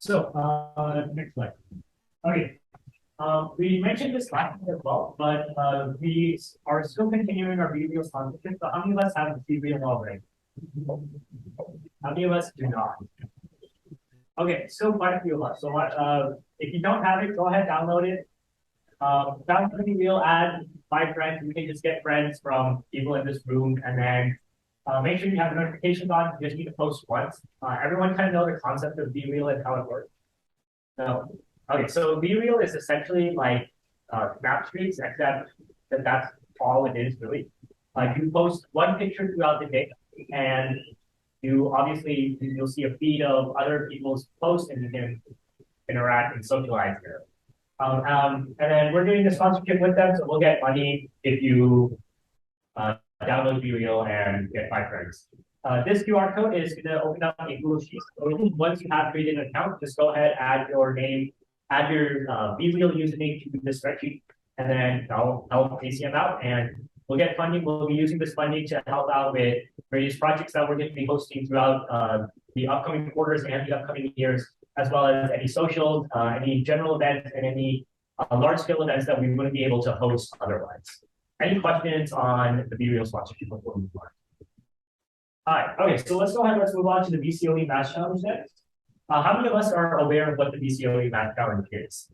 Next slide. Okay. We mentioned this last time as well, but we are still continuing our BeReal sponsorship. So how many of us have BeReal already? How many of us do not? Okay, still quite a few of us. So if you don't have it, go ahead, download it. Download the BeReal, add 5 friends. You can just get friends from people in this room, and then make sure you have the notifications on. You just need to post once. Everyone kind of know the concept of BeReal and how it works. So, okay, so BeReal is essentially like Snapstreaks, except that that's all it is really. You post one picture throughout the day, and you'll see a feed of other people's posts, and you can interact and socialize there. And then we're doing the sponsorship with them, so we'll get money if you download BeReal and get 5 friends. This QR code is going to open up a Google Sheet. So once you have created an account, just go ahead, add your name, add your BeReal username to this spreadsheet, and then I'll help ACM out, and we'll get funding. We'll be using this funding to help out with various projects that we're going to be hosting throughout the upcoming quarters and the upcoming years, as well as any socials, any general events, and any large-scale events that we wouldn't be able to host otherwise. Any questions on the BeReal sponsorship before we move on? All right, okay, so let's go ahead, let's move on to the BCOE Math Challenge next. How many of us are aware of what the BCOE Math Challenge is?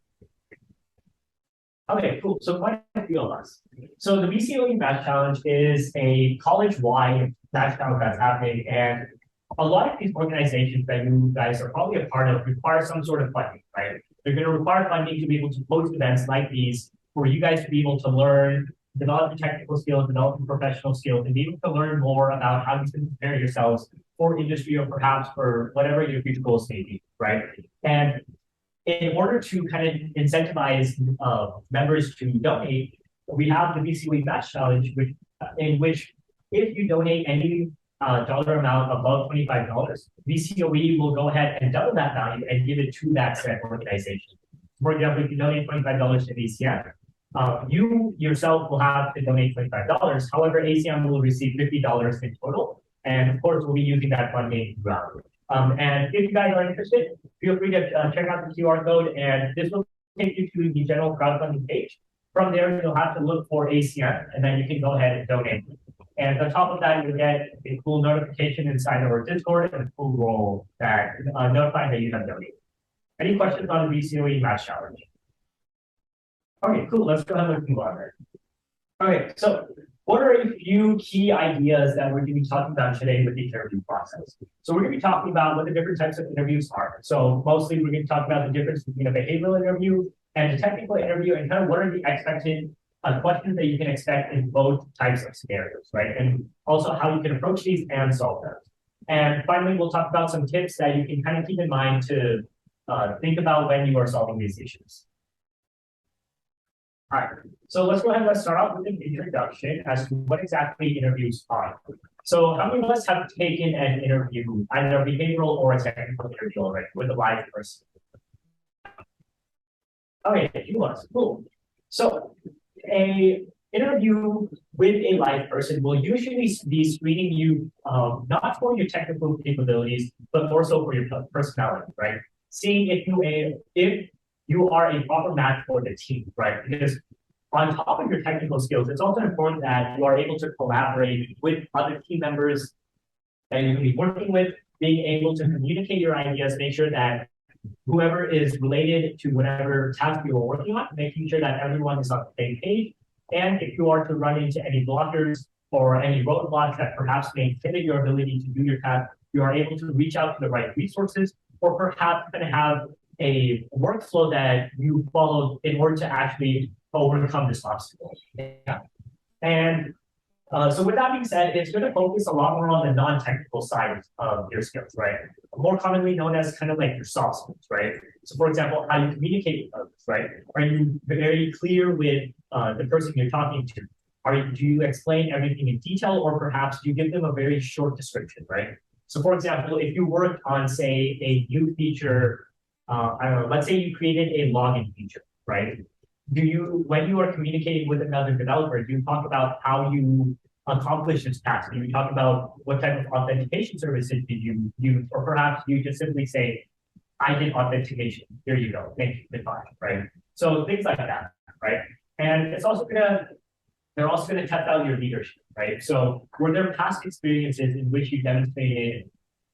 Okay, cool, so quite a few of us. So the BCOE Math Challenge is a college-wide math challenge that's happening, and a lot of these organizations that you guys are probably a part of require some sort of funding, right? They're going to require funding to be able to host events like these for you guys to be able to learn, develop the technical skills, develop the professional skills, and be able to learn more about how you can prepare yourselves for industry or perhaps for whatever your future goals may be, right? And in order to kind of incentivize members to donate, we have the BCOE Match Challenge, in which if you donate any dollar amount above $25, BCOE will go ahead and double that value and give it to that said organization. For example, if you donate $25 to ACM, you yourself will have to donate $25. However, ACM will receive $50 in total. And of course, we'll be using that funding throughout. And if you guys are interested, feel free to check out the QR code, and this will take you to the general crowdfunding page. From there, you'll have to look for ACM, and then you can go ahead and donate. And on top of that, you'll get a cool notification inside of our Discord and a cool role that notifying that you have donated. Any questions on the BCOE Math Challenge? Okay, cool. Let's go ahead and move on there. Okay, so what are a few key ideas that we're going to be talking about today with the interview process? So we're going to be talking about what the different types of interviews are. So mostly we're going to talk about the difference between a behavioral interview and a technical interview, and kind of what are the expected questions that you can expect in both types of scenarios, right? And also how you can approach these and solve them. And finally, we'll talk about some tips that you can kind of keep in mind to think about when you are solving these issues. All right, so let's go ahead and let's start off with an introduction as to what exactly interviews are. So how many of us have taken an interview, either a behavioral or a technical interview already with a live person? Okay, you us, cool. So a interview with a live person will usually be screening you not for your technical capabilities, but more so for your personality, right? Seeing if you are a proper match for the team, right? Because on top of your technical skills, it's also important that you are able to collaborate with other team members that you're going to be working with, being able to communicate your ideas, make sure that whoever is related to whatever task you are working on, making sure that everyone is on the same page. And if you are to run into any blockers or any roadblocks that perhaps may inhibit your ability to do your task, you are able to reach out to the right resources, or perhaps kind of have a workflow that you follow in order to actually overcome this obstacle. Yeah. And so with that being said, it's going to focus a lot more on the non-technical side of your skills, right? More commonly known as kind of like your soft skills, right? So for example, how you communicate with others, right? Are you very clear with the person you're talking to? Do you explain everything in detail, or perhaps do you give them a very short description, right? So for example, if you worked on, say, a new feature, I don't know, let's say you created a login feature, right? When you are communicating with another developer, do you talk about how you accomplish this task? Do you talk about what type of authentication services did you use? Or perhaps you just simply say, I did authentication. Here you go. Thank you. Goodbye. Right. So things like that. Right. And it's also they're also going to test out your leadership. Right. So were there past experiences in which you demonstrated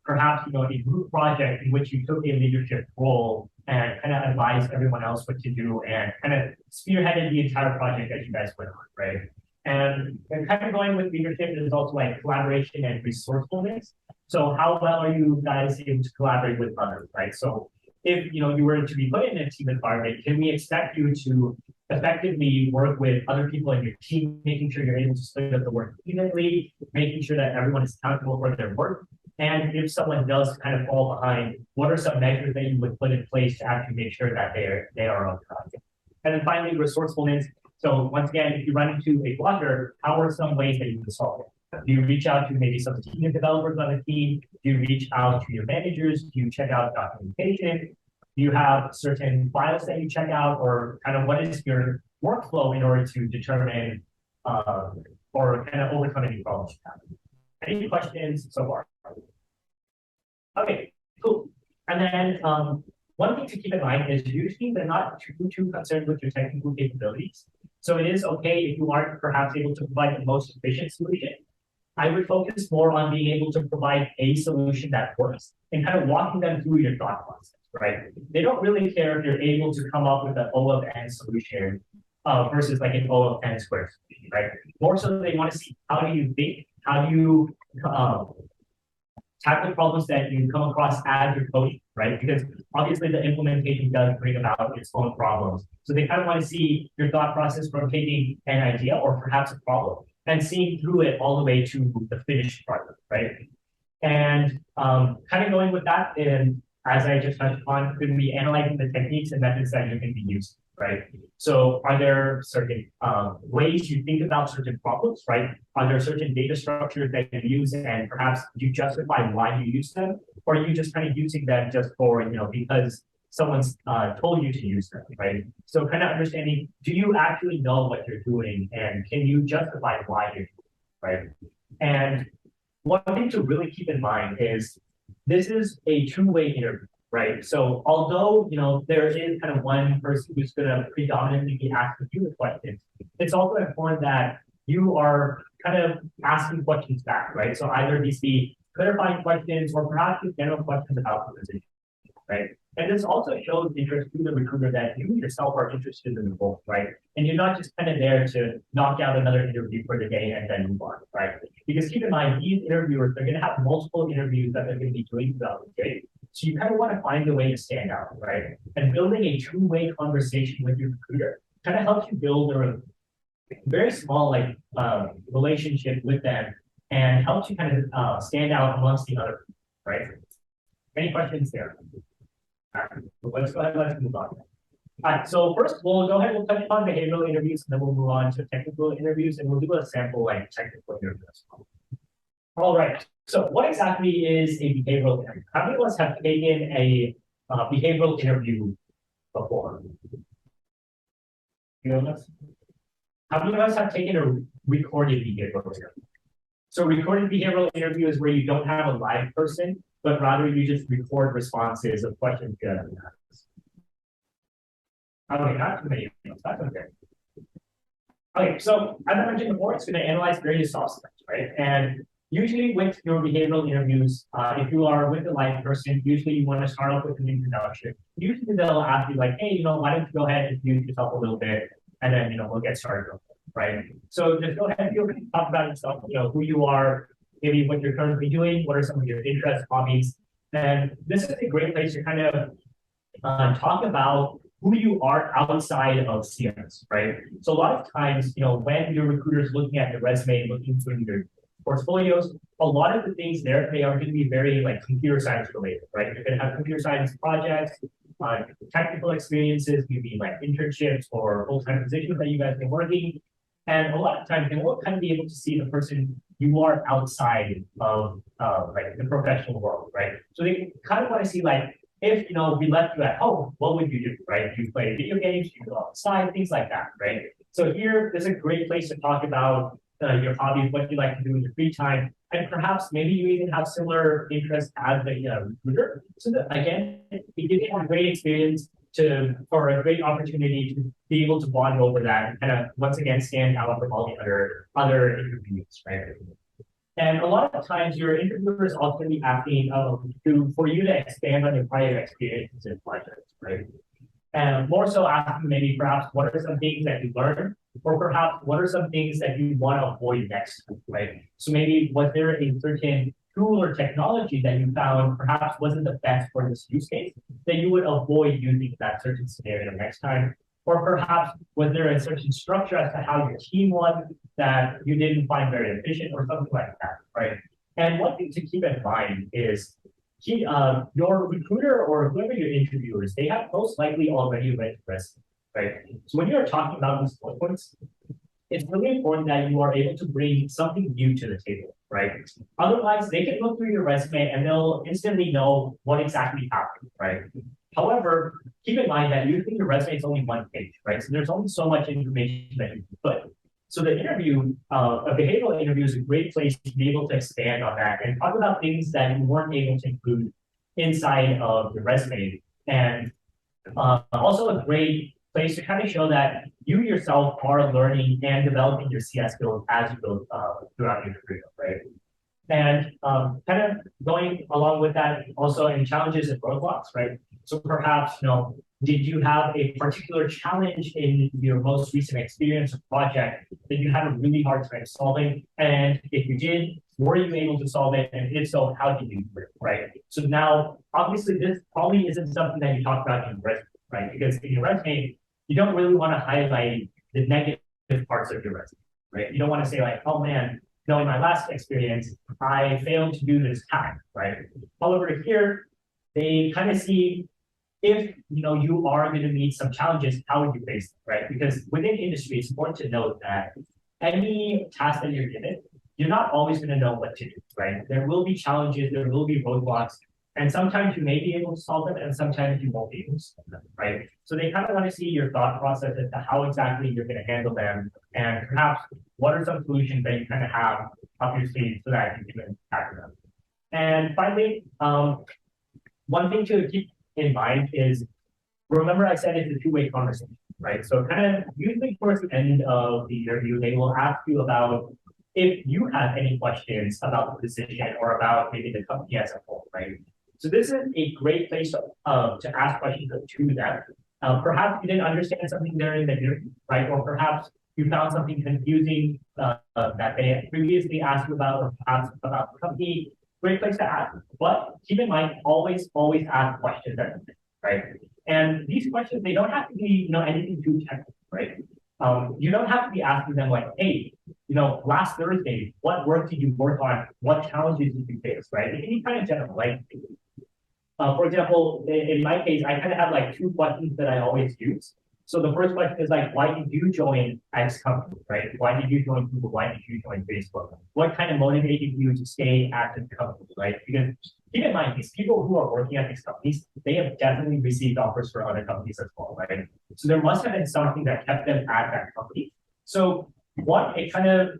perhaps, a group project in which you took a leadership role and kind of advised everyone else what to do and kind of spearheaded the entire project that you guys went on, right? And kind of going with leadership is also like collaboration and resourcefulness. So how well are you guys able to collaborate with others, right? So if you were to be put in a team environment, can we expect you to effectively work with other people in your team, making sure you're able to split up the work evenly, making sure that everyone is accountable for their work? And if someone does kind of fall behind, what are some measures that you would put in place to actually make sure that they are on track? And then finally, resourcefulness. So once again, if you run into a blocker, how are some ways that you can solve it? Do you reach out to maybe some senior developers on the team? Do you reach out to your managers? Do you check out documentation? Do you have certain files that you check out, or kind of what is your workflow in order to determine or kind of overcome any problems you have? Any questions so far? Okay, cool. And then one thing to keep in mind is usually they're not too concerned with your technical capabilities. So it is okay if you aren't perhaps able to provide the most efficient solution. I would focus more on being able to provide a solution that works and kind of walking them through your thought process, right? They don't really care if you're able to come up with an O of N solution versus like an O of N squared solution, right? More so they want to see how do you think, how do you tackle problems that you come across as you're coding, right? Because obviously the implementation does bring about its own problems. So they kind of want to see your thought process from taking an idea or perhaps a problem and seeing through it all the way to the finished product, right? And kind of going with that, and as I just touched upon, could be analyzing the techniques and methods that you can be using, right? So are there certain ways you think about certain problems, right? Are there certain data structures that you use and perhaps you justify why you use them? Or are you just kind of using them just for, because someone's told you to use them, right? So kind of understanding, do you actually know what you're doing and can you justify why you're doing it, right? And one thing to really keep in mind is this is a two-way interview, right? So although, there is kind of one person who's going to predominantly be asking you the questions, it's also important that you are kind of asking questions back, right? So either these be clarifying questions or perhaps just general questions about the position, right? And this also shows interest to the recruiter that you yourself are interested in the role, right? And you're not just kind of there to knock out another interview for the day and then move on, right? Because keep in mind, these interviewers, they're going to have multiple interviews that they're going to be doing throughout the day. So you kind of want to find a way to stand out, right? And building a two-way conversation with your recruiter kind of helps you build a very small relationship with them and helps you kind of stand out amongst the other, right? Any questions there? All right, let's go ahead and let's move on. All right, so first we'll go ahead and we'll touch on behavioral interviews, and then we'll move on to technical interviews, and we'll do a sample technical interview as well. All right, so what exactly is a behavioral interview? How many of us have taken a behavioral interview before? You know, how many of us have taken a recorded behavioral interview? So recorded behavioral interview is where you don't have a live person, but rather you just record responses of questions you have asked. Okay, not too many of those. That's okay. Okay, so as I mentioned before, it's going to analyze various aspects, right? And usually with your behavioral interviews, if you are with a live person, usually you want to start off with an introduction. Usually they'll ask you like, hey, why don't you go ahead and introduce yourself a little bit, and then, we'll get started, right? So just go ahead and talk about yourself, who you are, maybe what you're currently doing, what are some of your interests, hobbies. And this is a great place to kind of talk about who you are outside of CMS, right? So a lot of times, when your recruiter is looking at your resume, looking through your portfolios, a lot of the things there, they are going to be very computer science related, right? You're going to have computer science projects, technical experiences, maybe internships or full-time positions that you guys have been working. And a lot of times they won't kind of be able to see the person you are outside of the professional world, right? So they kind of want to see if we left you at home, what would you do, right? Do you play video games? Do you go outside? Things like that, right? So here, there's a great place to talk about your hobbies, what you like to do in your free time, and perhaps maybe you even have similar interests as the recruiter. So that, again, it gives you a great experience for a great opportunity to be able to bond over that and kind of once again stand out from all the other interviews, right? And a lot of times your interviewer is also going to be asking for you to expand on your prior experiences in projects, right? And more so asking maybe perhaps what are some things that you learned, or perhaps what are some things that you want to avoid next time, right? So maybe was there a certain tool or technology that you found perhaps wasn't the best for this use case that you would avoid using that certain scenario next time? Or perhaps was there a certain structure as to how your team was that you didn't find very efficient or something like that, right? And one thing to keep in mind is your recruiter or whoever your interviewer is, they have most likely already read the resume, right? So when you're talking about these bullet points, it's really important that you are able to bring something new to the table, right? Otherwise, they can look through your resume and they'll instantly know what exactly happened, right? However, keep in mind that usually your resume is only one page, right? So there's only so much information that you can put. So the interview, a behavioral interview is a great place to be able to expand on that and talk about things that you weren't able to include inside of your resume. And also a great place to kind of show that you yourself are learning and developing your CS skills as you go throughout your career, right? And kind of going along with that, also in challenges and roadblocks, right? So perhaps, did you have a particular challenge in your most recent experience or project that you had a really hard time solving? And if you did, were you able to solve it? And if so, how did you do it, right? So now, obviously, this probably isn't something that you talk about in your resume, right? Because in your resume, you don't really want to highlight the negative parts of your resume, right? You don't want to say like, oh man, in my last experience, I failed to do this task, right? However, here, they kind of see if you are going to meet some challenges, how would you face them, right? Because within industry, it's important to note that any task that you're given, you're not always going to know what to do, right? There will be challenges, there will be roadblocks, and sometimes you may be able to solve them, and sometimes you won't be able to solve them, right? So they kind of want to see your thought process as to how exactly you're going to handle them, and perhaps what are some solutions that you kind of have up your sleeve so that you can tackle them. And finally, one thing to keep in mind is, remember I said it's a two-way conversation, right? So kind of usually towards the end of the interview, they will ask you about if you have any questions about the position or about maybe the company as a whole, right? So this is a great place to ask questions to them. Perhaps you didn't understand something during the interview, right? Or perhaps you found something confusing that they previously asked you about, or perhaps about the company. Great place to ask. But keep in mind, always ask questions at the end, right? And these questions, they don't have to be, anything too technical, right? You don't have to be asking them like, hey, last Thursday, what work did you work on? What challenges did you face, right? It can be kind of general, like, for example, in my case, I kind of have like two questions that I always use. So the first question is like, why did you join X company, right? Why did you join Google? Why did you join Facebook? What kind of motivated you to stay at the company, right? Because keep in mind, these people who are working at these companies, they have definitely received offers for other companies as well, right? So there must have been something that kept them at that company. So one, it kind of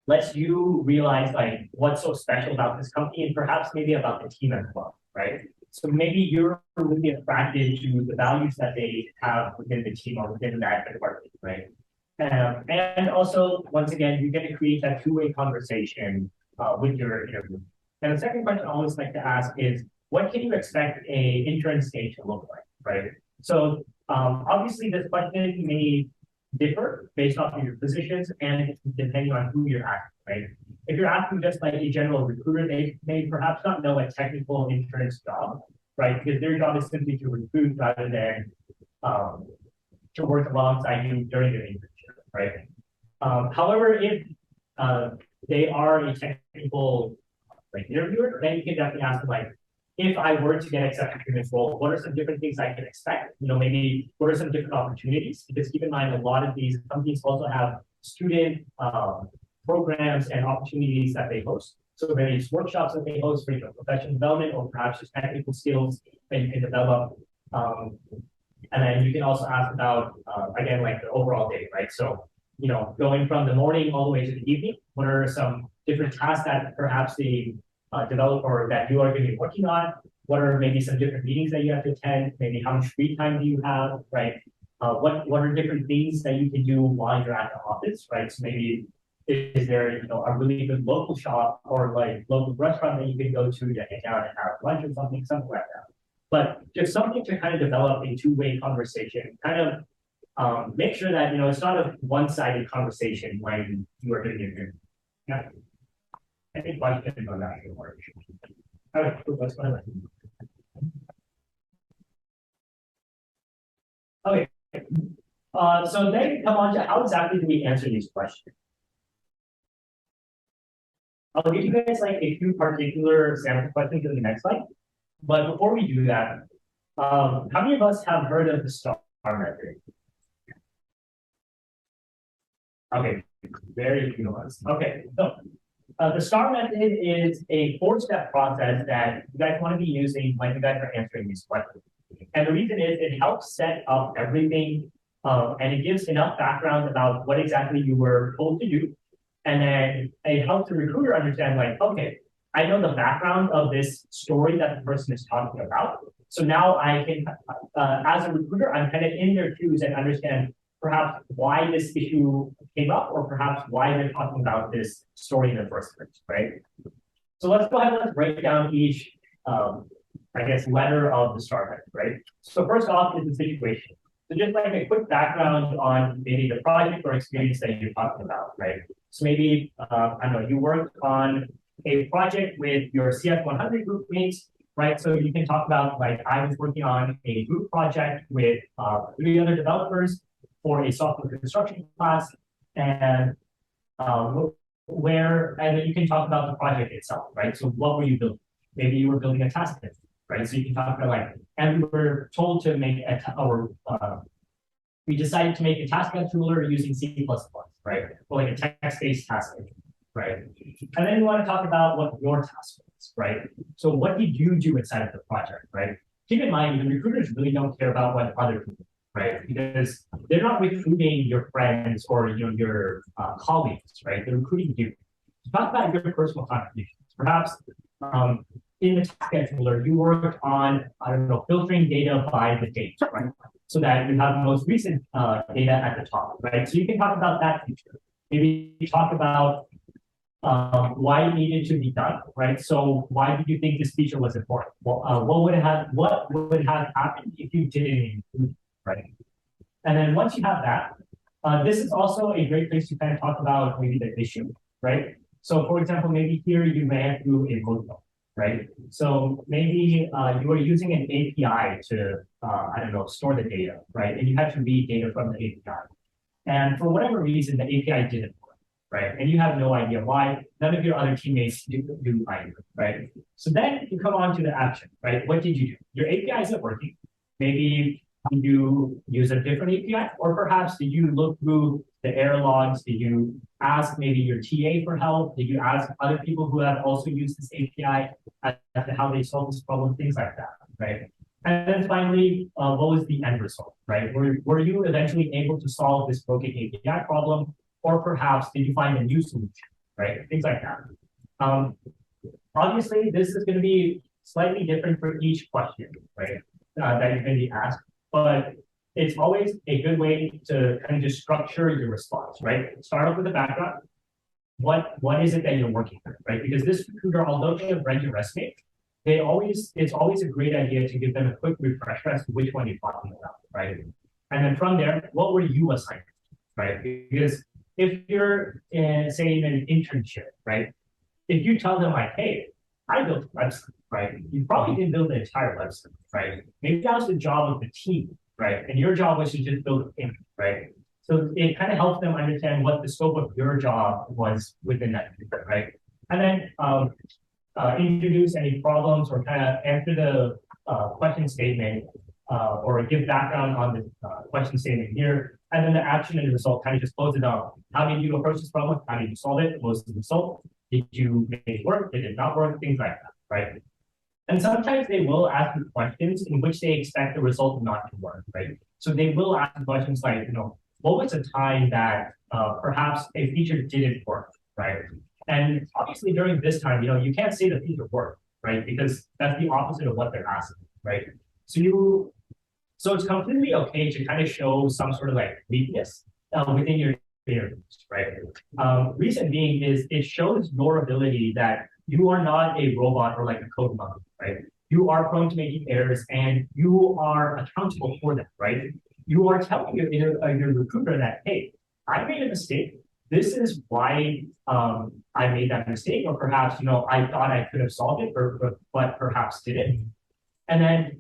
lets you realize like what's so special about this company and perhaps maybe about the team as well, right? So maybe you're really attracted to the values that they have within the team or within that department, right? And also, once again, you get to create that two-way conversation with your interview. And the second question I always like to ask is, what can you expect a intern stage to look like, right? So obviously, this question may differ based off of your positions and depending on who you're asking, right? If you're asking just like a general recruiter, they may perhaps not know a technical intern's job, right? Because their job is simply to recruit rather than to work alongside you during the internship, right? However, if they are a technical interviewer, then you can definitely ask them like, if I were to get accepted to this role, what are some different things I can expect? Maybe what are some different opportunities? Because keep in mind, a lot of these companies also have student programs and opportunities that they host. So various workshops that they host for professional development or perhaps just technical skills that you can develop. And then you can also ask about, again, like the overall day, right? So, going from the morning all the way to the evening, what are some different tasks that perhaps the developer that you are going to be working on. What are maybe some different meetings that you have to attend? Maybe how much free time do you have, right? What are different things that you can do while you're at the office, right? So maybe is there, a really good local shop or like local restaurant that you can go to hang out and have lunch or something like that. But just something to kind of develop a two-way conversation, kind of make sure that, it's not a one-sided conversation when you are doing your interview. Yeah. I think questions on that should work. All right, cool, let's go ahead. Okay. So then you come on to how exactly do we answer these questions? I'll give you guys like a few particular sample questions in the next slide. But before we do that, how many of us have heard of the STAR method? Okay, very few of us. Okay, so the STAR method is a 4-step process that you guys want to be using when you guys are answering these questions. And the reason is it helps set up everything and it gives enough background about what exactly you were told to do. And then it helps the recruiter understand like, okay, I know the background of this story that the person is talking about. So now I can, as a recruiter, I'm kind of in their shoes and understand perhaps why this issue came up or perhaps why they're talking about this story in the first place, right? So let's go ahead and let's break down each, I guess, letter of the STAR method, right? So first off is the situation. So just like a quick background on maybe the project or experience that you're talking about, right? So maybe, I don't know, you worked on a project with your CS100 group mates, right? So you can talk about like, I was working on a group project with 3 other developers for a software construction class, and and then you can talk about the project itself, right? So what were you building? Maybe you were building a task list, right? So you can talk about like, and we were told to make we decided to make a task controller using C++, right? Or like a text-based task, right? And then you want to talk about what your task was, right? So what did you do inside of the project, right? Keep in mind, the recruiters really don't care about what other people do, right? Because they're not recruiting your friends or your colleagues, right? They're recruiting you. Talk about your personal contributions. Perhaps in the task scheduler, you worked on, I don't know, filtering data by the date, right? So that you have the most recent data at the top, right? So you can talk about that feature. Maybe talk about why it needed to be done, right? So why did you think this feature was important? Well, what would have happened if you didn't include it, right? And then once you have that, this is also a great place to kind of talk about maybe the issue, right? So for example, maybe here you ran through a workflow, right? So maybe you were using an API to, I don't know, store the data, right? And you had to read data from the API. And for whatever reason, the API didn't work, right? And you have no idea why. None of your other teammates do either, right? So then you come on to the action, right? What did you do? Your API isn't working. Maybe you use a different API, or perhaps did you look through the error logs? Did you ask maybe your TA for help? Did you ask other people who have also used this API as to how they solve this problem? Things like that, right? And then finally, what was the end result, right? Were you eventually able to solve this broken API problem, or perhaps did you find a new solution, right? Things like that. Obviously, this is going to be slightly different for each question, right? That you're going to be asked, but it's always a good way to kind of just structure your response, right? Start off with the background. What is it that you're working on, right? Because this recruiter, although they have read your resume, it's always a great idea to give them a quick refresher as to which one you're talking about, right? And then from there, what were you assigned, right? Because if you're say in an internship, right? If you tell them like, hey, I built a website, right? You probably didn't build the entire website, right? Maybe that was the job of the team, right? And your job was to just build a payment, right? So it kind of helps them understand what the scope of your job was within that, right? And then introduce any problems or kind of answer the question statement or give background on the question statement here. And then the action and the result kind of just close it out. How did you approach this problem? How did you solve it? What was the result? Did you make it work? Did it not work? Things like that, right? And sometimes they will ask you questions in which they expect the result not to work, right? So they will ask questions like, what was a time that perhaps a feature didn't work, right? And obviously during this time, you can't say that these are work, right? Because that's the opposite of what they're asking, right? So it's completely okay to kind of show some sort of like weakness within your interviews, right? Reason being is it shows your ability that you are not a robot or like a code monkey, right? You are prone to making errors and you are accountable for them, right? You are telling your recruiter that, hey, I made a mistake. This is why I made that mistake, or perhaps, I thought I could have solved it, but perhaps didn't. And then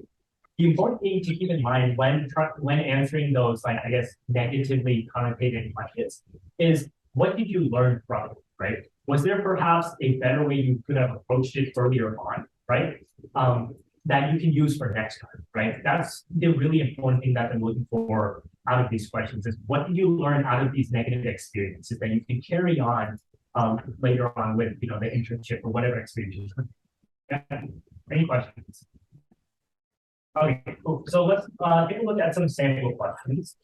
the important thing to keep in mind when answering those, like, I guess, negatively connotated questions is, what did you learn from it, right? Was there perhaps a better way you could have approached it earlier on, right? That you can use for next time, right? That's the really important thing that I'm looking for out of these questions is, what did you learn out of these negative experiences that you can carry on later on with, the internship or whatever experience. Yeah. Any questions? Okay, cool. So let's take a look at some sample questions.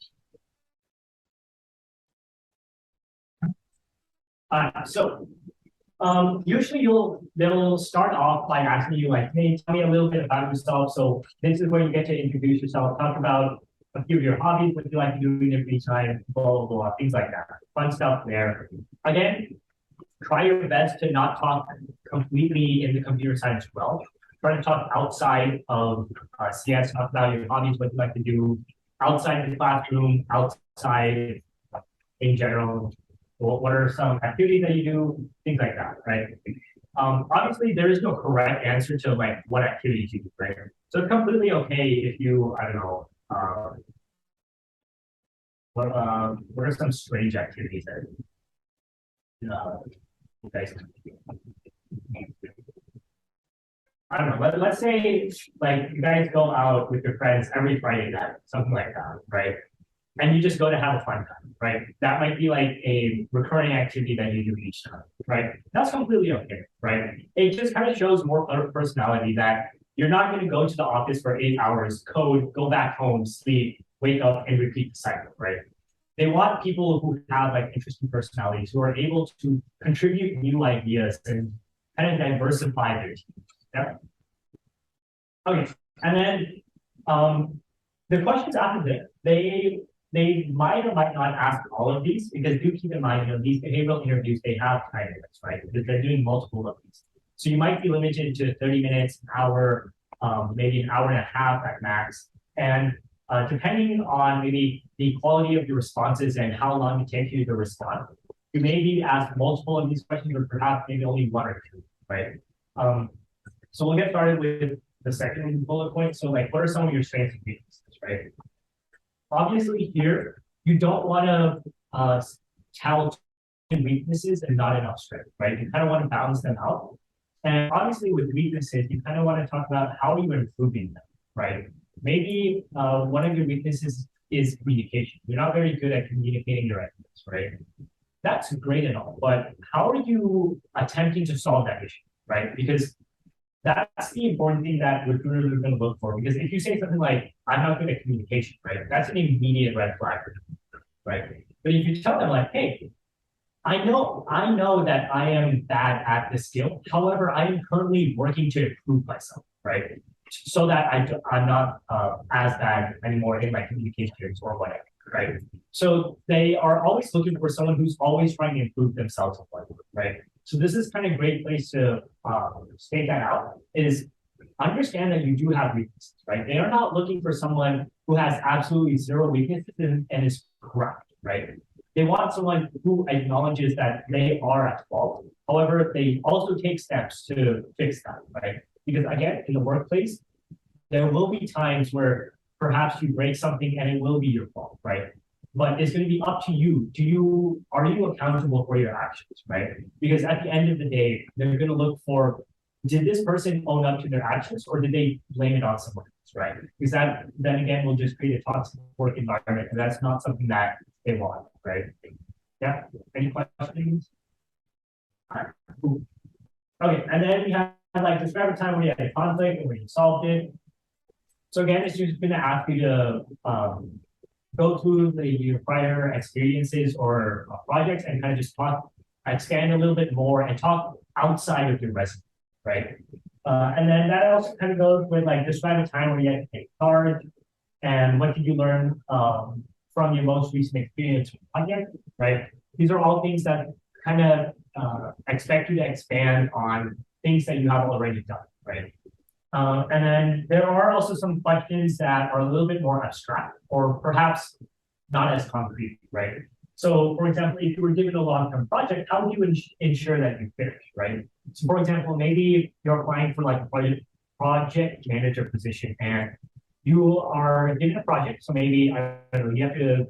Usually they'll start off by asking you like, hey, tell me a little bit about yourself. So this is where you get to introduce yourself, talk about a few of your hobbies, what you like to do in your free time, blah, blah, blah, things like that. Fun stuff there. Again, try your best to not talk completely in the computer science realm. Try to talk outside of CS, talk about your hobbies, what you like to do, outside the classroom, outside in general. What are some activities that you do, things like that, right? Obviously, there is no correct answer to like what activities you do, right? So it's completely okay if you, I don't know, what are some strange activities that you guys do? I don't know, let's say like you guys go out with your friends every Friday night, something like that, right? And you just go to have a fun time, right? That might be like a recurring activity that you do each time, right? That's completely okay, right? It just kind of shows more personality that you're not going to go to the office for 8 hours, code, go back home, sleep, wake up, and repeat the cycle, right? They want people who have like interesting personalities, who are able to contribute new ideas and kind of diversify their team. Yeah. Okay, and then the questions after this, they might or might not ask all of these, because do keep in mind, these behavioral interviews, they have time limits, right? Because they're doing multiple of these. So you might be limited to 30 minutes, an hour, maybe an hour and a half at max. And depending on maybe the quality of your responses and how long it takes you to respond, you may be asked multiple of these questions, or perhaps maybe only one or two, right? So we'll get started with the second bullet point. So like, what are some of your strengths and weaknesses, right? Obviously here, you don't want to tell weaknesses and not enough strength, right? You kind of want to balance them out. And obviously with weaknesses, you kind of want to talk about how are you improving them, right? Maybe one of your weaknesses is communication. You're not very good at communicating your ideas, right? That's great and all, but how are you attempting to solve that issue, right? Because that's the important thing that recruiters are going to look for. Because if you say something like, I'm not good at communication, right? That's an immediate red flag, right? But if you tell them like, hey, I know that I am bad at this skill. However, I am currently working to improve myself, right? So that I'm not as bad anymore in my communications or whatever, right? So they are always looking for someone who's always trying to improve themselves, right? So this is kind of a great place to state that out, is understand that you do have weaknesses, right? They are not looking for someone who has absolutely zero weaknesses and is correct, right? They want someone who acknowledges that they are at fault. However, they also take steps to fix that, right? Because again, in the workplace, there will be times where perhaps you break something and it will be your fault, right? But it's going to be up to you. Are you accountable for your actions, right? Because at the end of the day, they're going to look for, did this person own up to their actions, or did they blame it on someone else, right? Because that then again will just create a toxic work environment, and that's not something that they want, right? Yeah. Any questions? All right. Cool. Okay, and then we have like describe a time where you had a conflict and where you solved it. So again, it's just going to ask you to go through your prior experiences or projects and kind of just talk expand a little bit more and talk outside of your resume, right? And then that also kind of goes with like describe a time where you had to take charge and what did you learn from your most recent experience with project, right? These are all things that kind of expect you to expand on things that you have already done, right? And then there are also some questions that are a little bit more abstract or perhaps not as concrete, right? So for example, if you were given a long-term project, how would you ensure that you finish, right? So for example, maybe you're applying for like a project manager position and you are given a project. So maybe, I don't know, you have to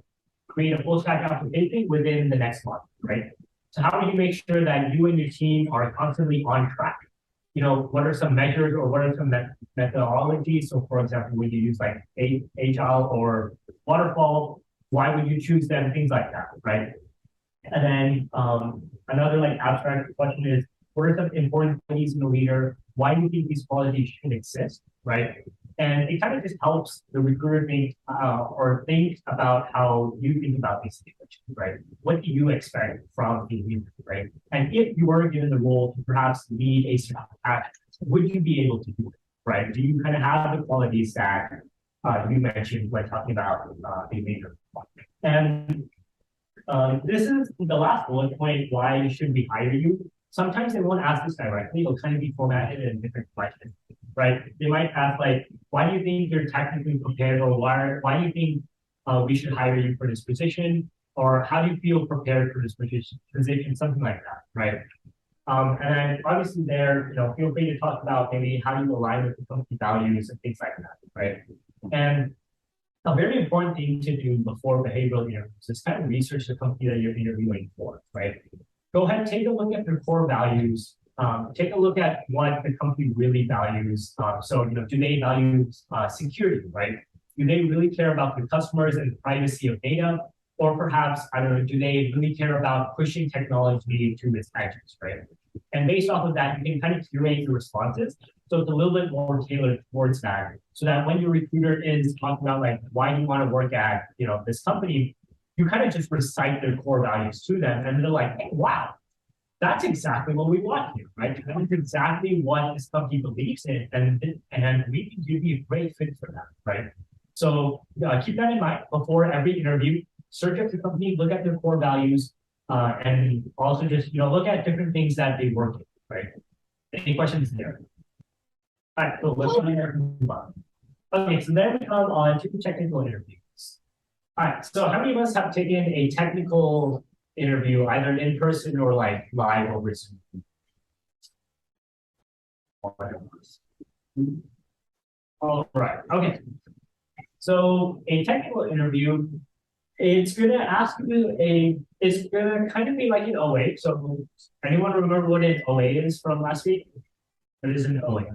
create a full stack application within the next month, right? So how do you make sure that you and your team are constantly on track? You know, what are some measures or what are some methodologies? So for example, would you use like Agile or Waterfall? Why would you choose them? Things like that, right? And then another like abstract question is, what are some important qualities in a leader? Why do you think these qualities should exist, right? And it kind of just helps the recruiter think or think about how you think about these things, right? What do you expect from the leader, right? And if you were given the role to perhaps lead a certain task, would you be able to do it, right? Do you kind of have the qualities that you mentioned when talking about a leader? And this is the last bullet point, why should we hire you? Sometimes they won't ask this directly, it'll kind of be formatted in a different question, right? They might ask like, why do you think you're technically prepared, or why do you think we should hire you for this position? Or how do you feel prepared for this position, something like that, right? And then obviously there, you know, feel free to talk about maybe how you align with the company values and things like that, right? And a very important thing to do before behavioral interviews is kind of research the company that you're interviewing for, right? Go ahead and take a look at their core values. Take a look at what the company really values. So, you know, do they value security, right? Do they really care about the customers and the privacy of data? Or perhaps, I don't know, do they really care about pushing technology to its edges, right? And based off of that, you can kind of curate your responses. So it's a little bit more tailored towards that. So that when your recruiter is talking about like, why do you want to work at, you know, this company, you kind of just recite their core values to them. And they're like, hey, wow, that's exactly what we want here, right? That's exactly what this company believes in. And we think you'd be a great fit for that, right? So keep that in mind before every interview. Search up the company, look at their core values, and also just, you know, look at different things that they work in, right? Any questions there? All right, so let's move on. Okay, so then we come on to the technical interviews. All right, so how many of us have taken a technical interview, either in person or like live over Zoom? All right, okay. So a technical interview, it's gonna ask you it's gonna kind of be like an OA. So anyone remember what an OA is from last week? What is an OA?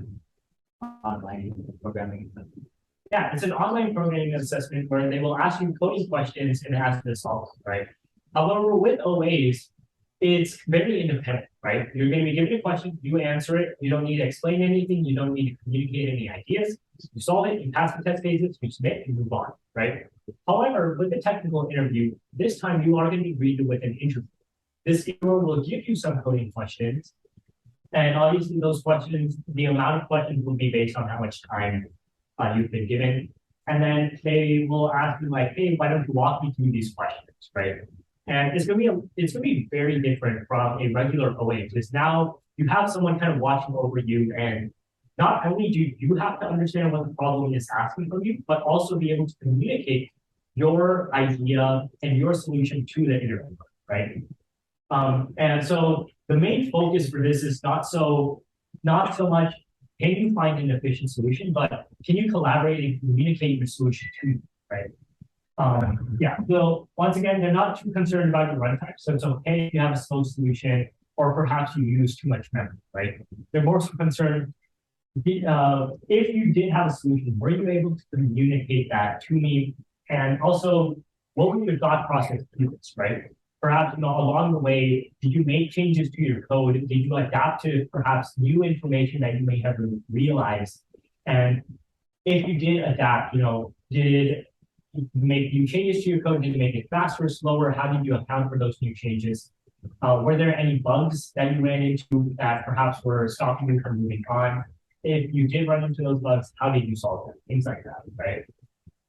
Online programming. Yeah, it's an online programming assessment where they will ask you coding questions and ask you to solve, right? However, with OAs, it's very independent, right? You're going to be given a question, you answer it, you don't need to explain anything, you don't need to communicate any ideas. You solve it, you pass the test phases, you submit, you move on, right? However, with the technical interview, this time you are going to be greeted with an interview. This interviewer will give you some coding questions, and obviously those questions, the amount of questions will be based on how much time you've been given. And then they will ask you like, hey, why don't you walk me through these questions, right? And it's gonna be very different from a regular OA because now you have someone kind of watching over you, and not only do you have to understand what the problem is asking from you, but also be able to communicate your idea and your solution to the interviewer, right? And so the main focus for this is not so much can you find an efficient solution, but can you collaborate and communicate your solution to you, right? Yeah, so once again, they're not too concerned about your runtime. So it's okay if you have a slow solution or perhaps you use too much memory, right? They're more so concerned if you did have a solution, were you able to communicate that to me? And also, what was your thought process through this, right? Perhaps, you know, along the way, did you make changes to your code? Did you adapt to perhaps new information that you may have realized? And if you did adapt, you know, did you make new changes to your code? Did you make it faster or slower? How did you account for those new changes? Were there any bugs that you ran into that perhaps were stopping you from moving on? If you did run into those bugs, how did you solve them? Things like that, right?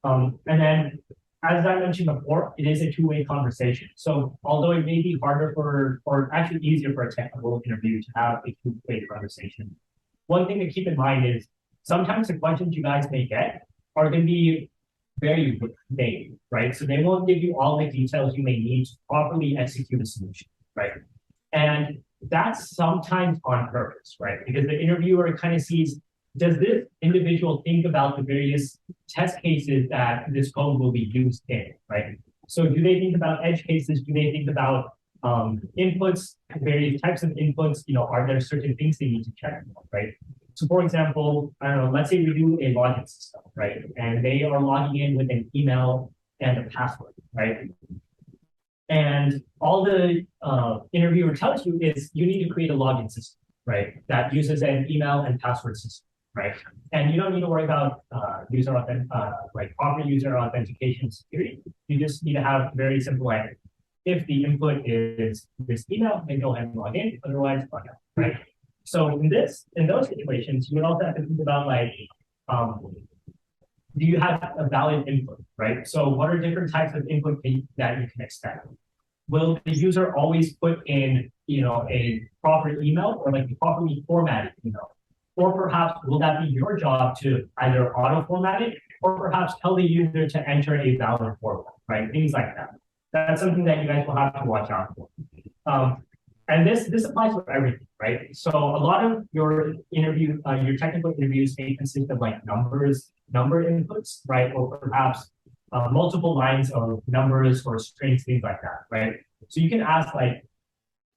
And then, as I mentioned before, it is a two-way conversation. So although it may be harder or actually easier for a technical interview to have a two-way conversation, one thing to keep in mind is sometimes the questions you guys may get are going to be very vague, right? So they won't give you all the details you may need to properly execute a solution, right? And that's sometimes on purpose, right? Because the interviewer kind of sees, does this individual think about the various test cases that this code will be used in, right? So do they think about edge cases? Do they think about inputs, various types of inputs? Are there certain things they need to check, right? So for example, I don't know, let's say we do a login system, right? And they are logging in with an email and a password, right? And all the interviewer tells you is you need to create a login system, right? That uses an email and password system, right? And you don't need to worry about proper user authentication security. You just need to have very simple, like, if the input is this email, then go ahead and log in, otherwise log out, right? So in those situations, you would also have to think about do you have a valid input, right? So what are different types of input that you can expect? Will the user always put in, a proper email or like a properly formatted email? Or perhaps will that be your job to either auto format it or perhaps tell the user to enter a valid format, right? Things like that. That's something that you guys will have to watch out for. And this applies for everything, right? So a lot of your your technical interviews may consist of like number inputs, right? Or perhaps multiple lines of numbers or strings, things like that, right? So you can ask like,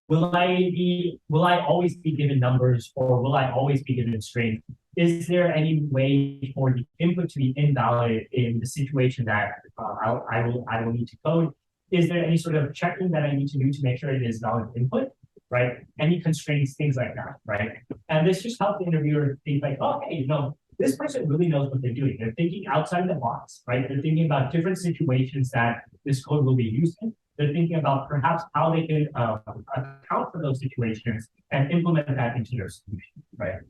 will I always be given numbers or will I always be given strings? Is there any way for the input to be invalid in the situation that I will need to code? Is there any sort of checking that I need to do to make sure it is valid input, right? Any constraints, things like that, right? And this just helps the interviewer think like, okay, this person really knows what they're doing. They're thinking outside the box, right? They're thinking about different situations that this code will be used in. They're thinking about perhaps how they can account for those situations and implement that into their solution, right?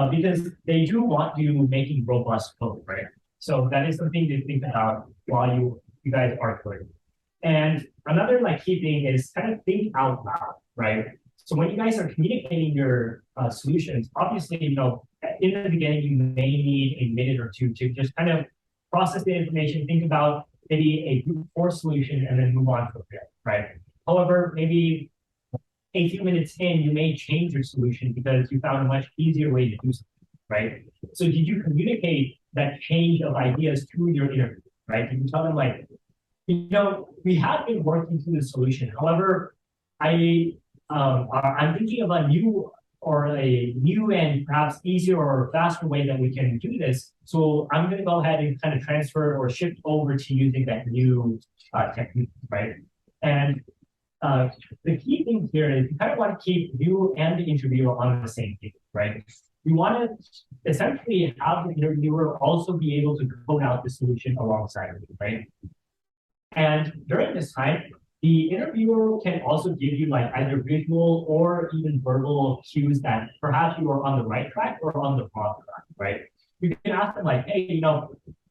Because they do want you making robust code, right? So that is something to think about while you guys are coding. And another key thing is kind of think out loud, right? So when you guys are communicating your solutions, obviously, in the beginning, you may need a minute or two to just kind of process the information, think about maybe a brute force solution, and then move on from there, right? However, maybe a few minutes in, you may change your solution because you found a much easier way to do something, right? So did you communicate that change of ideas to your interview, right? Did you tell them we have been working through the solution. However, I'm thinking of a new and perhaps easier or faster way that we can do this. So I'm going to go ahead and kind of transfer or shift over to using that new technique, right? And the key thing here is you kind of want to keep you and the interviewer on the same page, right? You want to essentially have the interviewer also be able to code out the solution alongside of you, right? And during this time, the interviewer can also give you either visual or even verbal cues that perhaps you are on the right track or on the wrong track, right? You can ask them hey,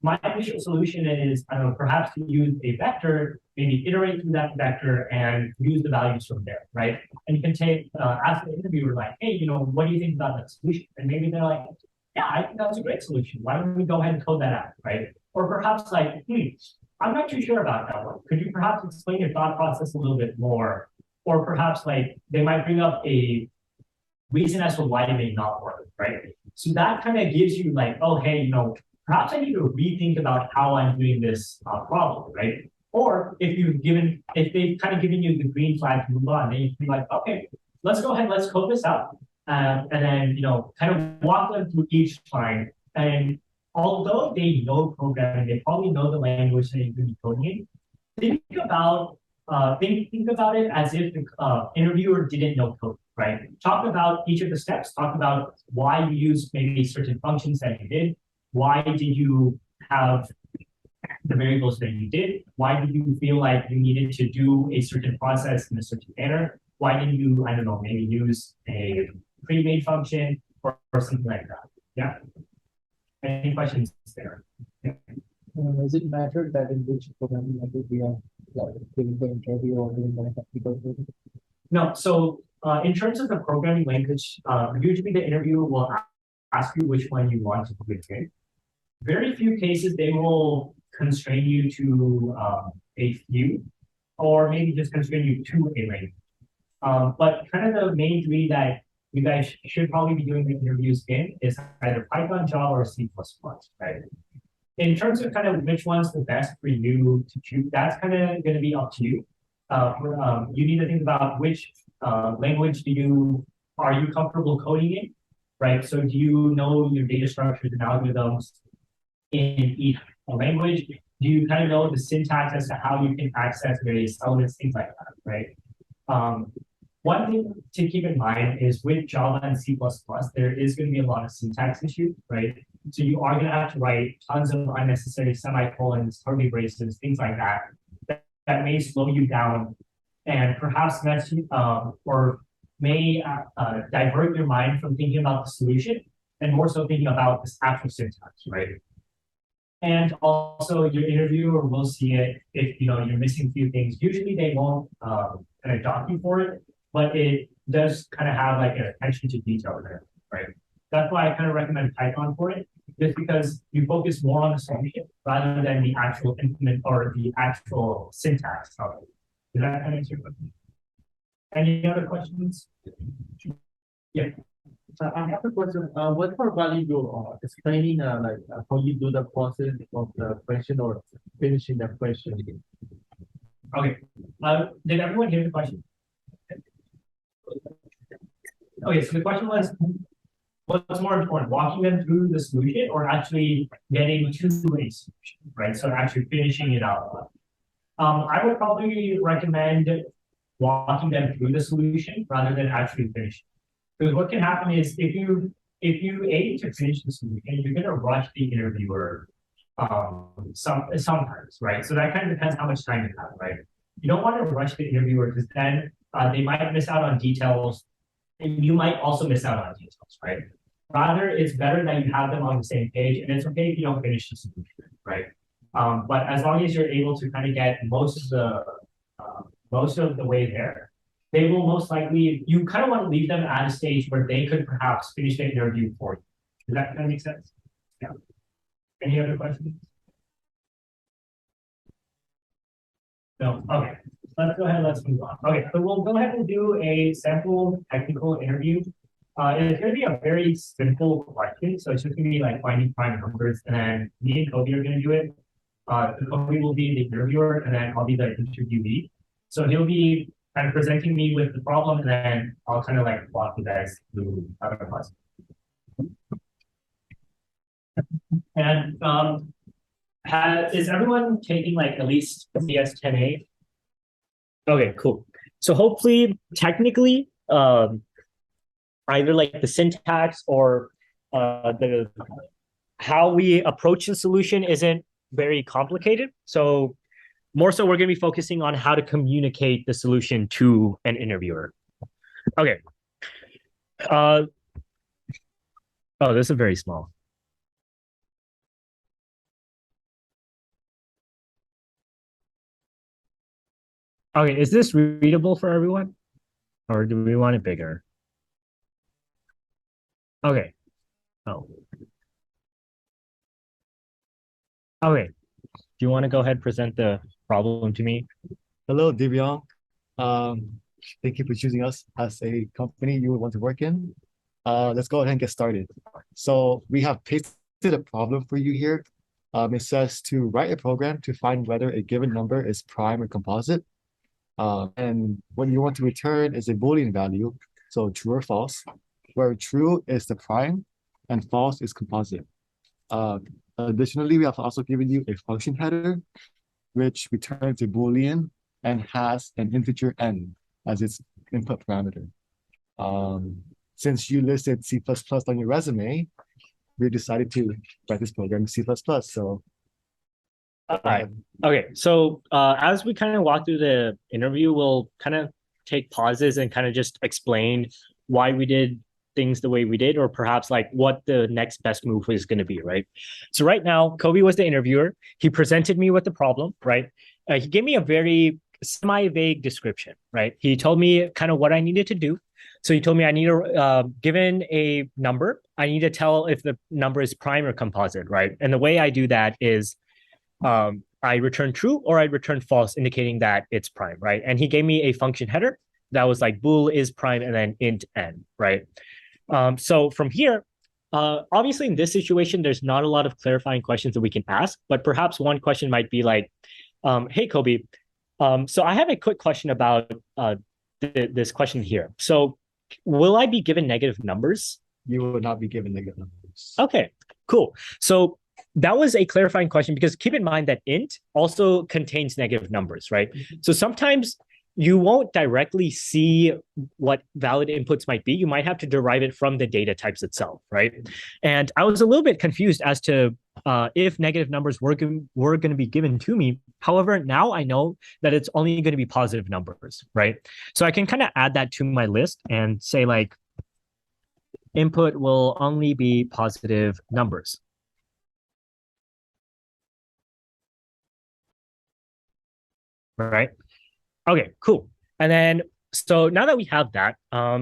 my initial solution is, perhaps to use a vector, maybe iterate through that vector and use the values from there, right? And you can ask the interviewer hey, what do you think about that solution? And maybe they're like, yeah, I think that's a great solution. Why don't we go ahead and code that out, right? Or perhaps I'm not too sure about that one. Could you perhaps explain your thought process a little bit more? Or perhaps they might bring up a reason as to why it may not work, right? So that kind of gives you oh, hey, perhaps I need to rethink about how I'm doing this problem, right? Or if they've kind of given you the green flag to move on, then you can be okay, let's go ahead, let's code this out. And then, kind of walk them through each line. And although they know programming, they probably know the language that you're going to be coding in. Think about it as if the interviewer didn't know code, right? Talk about each of the steps. Talk about why you used maybe certain functions that you did. Why did you have the variables that you did. Why did you feel like you needed to do a certain process in a certain manner? Why didn't you, I don't know, maybe use a pre-made function or something like that? Yeah. Any questions there? Yeah. Does it matter that in which programming language we are like, doing the interview or doing the technical interview? No, so in terms of the programming language, usually the interviewer will ask you which one you want to put in. Very few cases they will constrain you to a few, or maybe just constrain you to a language. But kind of the main three that you guys should probably be doing the interviews in is either Python, Java, or C++, right? In terms of kind of which one's the best for you to choose, that's kind of going to be up to you. You need to think about which language are you comfortable coding in, right? So do you know your data structures and algorithms in each language? Do you kind of know the syntax as to how you can access various elements, things like that, right? One thing to keep in mind is with Java and C++, there is going to be a lot of syntax issues, right? So you are going to have to write tons of unnecessary semicolons, curly braces, things like that, that may slow you down and perhaps mess you, or may divert your mind from thinking about the solution and more so thinking about this actual syntax, right? And also your interviewer will see it if you're missing a few things. Usually they won't kind of dock you for it, but it does kind of have like an attention to detail there, right? That's why I kind of recommend Python for it, just because you focus more on the solution rather than the actual implement or the actual syntax of it. Does that kind of answer your question? Any other questions? Yeah. I have a question. What for value you explaining how you do the process of the question or finishing the question? Okay. Did everyone hear the question? Okay, so the question was, what's more important, walking them through the solution or actually getting to a solution, right? So actually finishing it out. I would probably recommend walking them through the solution rather than actually finishing. Because what can happen is if you aim to finish the solution, you're going to rush the interviewer sometimes, right? So that kind of depends how much time you have, right? You don't want to rush the interviewer because then they might miss out on details, and you might also miss out on details, right? Rather, it's better that you have them on the same page, and it's okay if you don't finish the solution, right? But as long as you're able to kind of get most of the way there, they will most likely, you kind of want to leave them at a stage where they could perhaps finish the interview for you. Does that kind of make sense? Yeah. Any other questions? No. Okay. Let's go ahead. Let's move on. Okay. So we'll go ahead and do a sample technical interview. It's going to be a very simple question. So it's just going to be like finding prime numbers, and then me and Kobe are going to do it. Kobe will be the interviewer, and then I'll be the interviewee. So he'll be kind of presenting me with the problem, and then I'll kind of like walk you guys through other parts. And is everyone taking like at least CS10A? Okay, cool. So hopefully, technically, either like the syntax or the how we approach the solution isn't very complicated. So more so, we're going to be focusing on how to communicate the solution to an interviewer. Okay. Oh, this is very small. Okay, is this readable for everyone? Or do we want it bigger? Okay. Oh. Okay. Do you want to go ahead and present the problem to me? Hello, Divyank. Thank you for choosing us as a company you would want to work in. Let's go ahead and get started. So we have pasted a problem for you here. It says to write a program to find whether a given number is prime or composite. And what you want to return is a Boolean value, so true or false, where true is the prime and false is composite. Additionally, we have also given you a function header, which returns a Boolean and has an integer n as its input parameter. Since you listed C++ on your resume, we decided to write this program in C++. So All right. Okay. So as we kind of walk through the interview, we'll kind of take pauses and kind of just explain why we did things the way we did, or perhaps like what the next best move is going to be, right? So right now, Kobe was the interviewer. He presented me with the problem, right? He gave me a very semi-vague description, right? He told me kind of what I needed to do. So he told me I need to, given a number, I need to tell if the number is prime or composite, right? And the way I do that is I return true or I return false, indicating that it's prime, right? And he gave me a function header that was like bool is prime and then int n, right? So from here, obviously in this situation, there's not a lot of clarifying questions that we can ask, but perhaps one question might be like, hey, Kobe, so I have a quick question about this question here. So will I be given negative numbers? You will not be given negative numbers. Okay, cool. So that was a clarifying question because keep in mind that int also contains negative numbers, right? So sometimes you won't directly see what valid inputs might be. You might have to derive it from the data types itself, right? And I was a little bit confused as to if negative numbers were going to be given to me. However, now I know that it's only going to be positive numbers, right? So I can kind of add that to my list and say like, input will only be positive numbers. Right? Okay, cool. And then, so now that we have that, I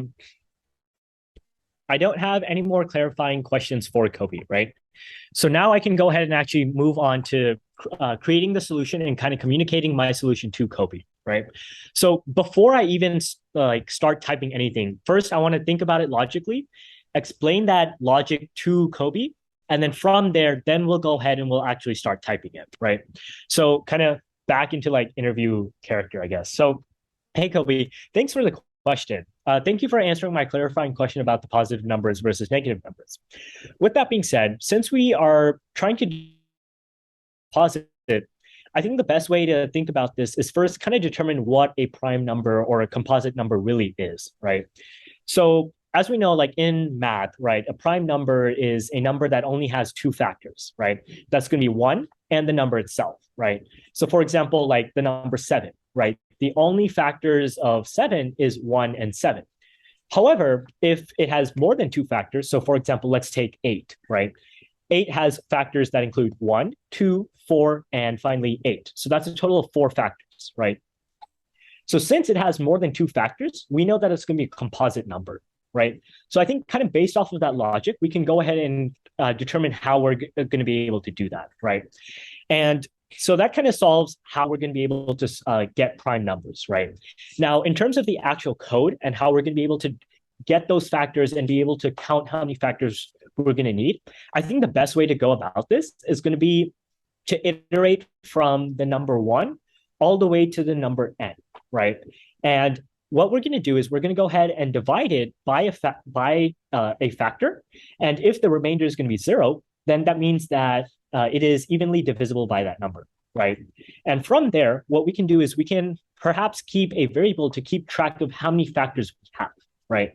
don't have any more clarifying questions for Kobe, right? So now I can go ahead and actually move on to creating the solution and kind of communicating my solution to Kobe, right? So before I even like start typing anything, first I want to think about it logically, explain that logic to Kobe, and then from there, then we'll go ahead and we'll actually start typing it, right? So kind of back into like interview character, I guess. So, hey, Kobe, thanks for the question. Thank you for answering my clarifying question about the positive numbers versus negative numbers. With that being said, since we are trying to do positive, I think the best way to think about this is first kind of determine what a prime number or a composite number really is, right? So as we know, like in math, right, a prime number is a number that only has two factors, right? That's going to be one and the number itself, right? So for example, like the number 7, right? The only factors of 7 is 1 and 7. However, if it has more than two factors, so for example, let's take 8, right? 8 has factors that include 1, 2, 4, and finally 8. So that's a total of 4 factors, right? So since it has more than two factors, we know that it's going to be a composite number, right? So I think kind of based off of that logic, we can go ahead and determine how we're going to be able to do that, right? And so that kind of solves how we're going to be able to get prime numbers, right? Now, in terms of the actual code and how we're going to be able to get those factors and be able to count how many factors we're going to need, I think the best way to go about this is going to be to iterate from the number 1 all the way to the number n, right? And what we're going to do is we're going to go ahead and divide it by a factor. And if the remainder is going to be 0, then that means that it is evenly divisible by that number, right? And from there, what we can do is we can perhaps keep a variable to keep track of how many factors we have, right?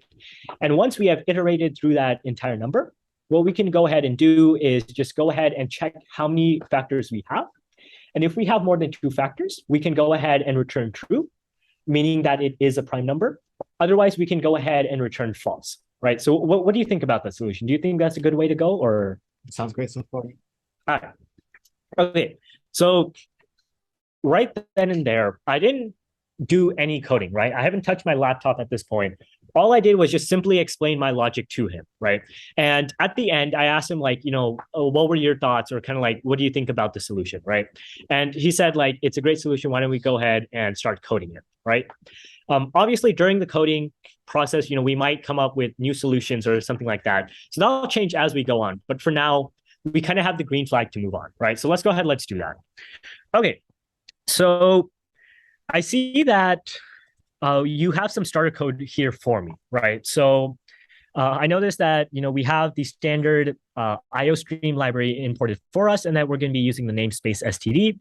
And once we have iterated through that entire number, what we can go ahead and do is just go ahead and check how many factors we have. And if we have more than 2 factors, we can go ahead and return true, meaning that it is a prime number. Otherwise, we can go ahead and return false, right? So what do you think about that solution? Do you think that's a good way to go, or? It sounds great so far. All right. Okay. So right then and there, I didn't do any coding, right? I haven't touched my laptop at this point. All I did was just simply explain my logic to him, right? And at the end, I asked him like, oh, what were your thoughts, or kind of like, what do you think about the solution, right? And he said like, it's a great solution. Why don't we go ahead and start coding it, right? Obviously, during the coding process, we might come up with new solutions or something like that. So that'll change as we go on. But for now, we kind of have the green flag to move on, right? So let's go ahead, let's do that. Okay, so I see that you have some starter code here for me, right? So I noticed that, we have the standard IOStream library imported for us, and that we're going to be using the namespace std.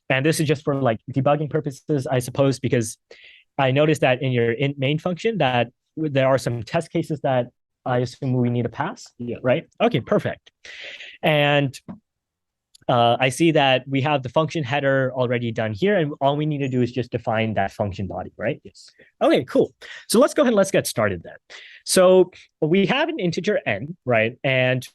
And this is just for like debugging purposes, I suppose, because I noticed that in your int main function that there are some test cases that I assume we need to pass. Yeah. Right. Okay, perfect. And I see that we have the function header already done here, and all we need to do is just define that function body, right? Yes. Okay, cool. So let's go ahead and let's get started then. So we have an integer n, right? And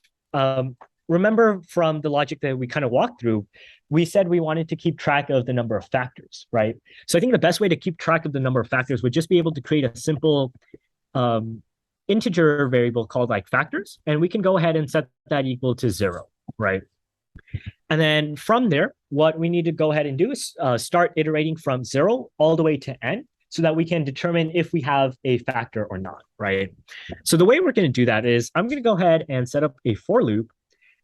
remember from the logic that we kind of walked through, we said we wanted to keep track of the number of factors, right? So I think the best way to keep track of the number of factors would just be able to create a simple integer variable called like factors, and we can go ahead and set that equal to 0, right? And then from there, what we need to go ahead and do is start iterating from 0 all the way to n so that we can determine if we have a factor or not, right? So the way we're going to do that is I'm going to go ahead and set up a for loop,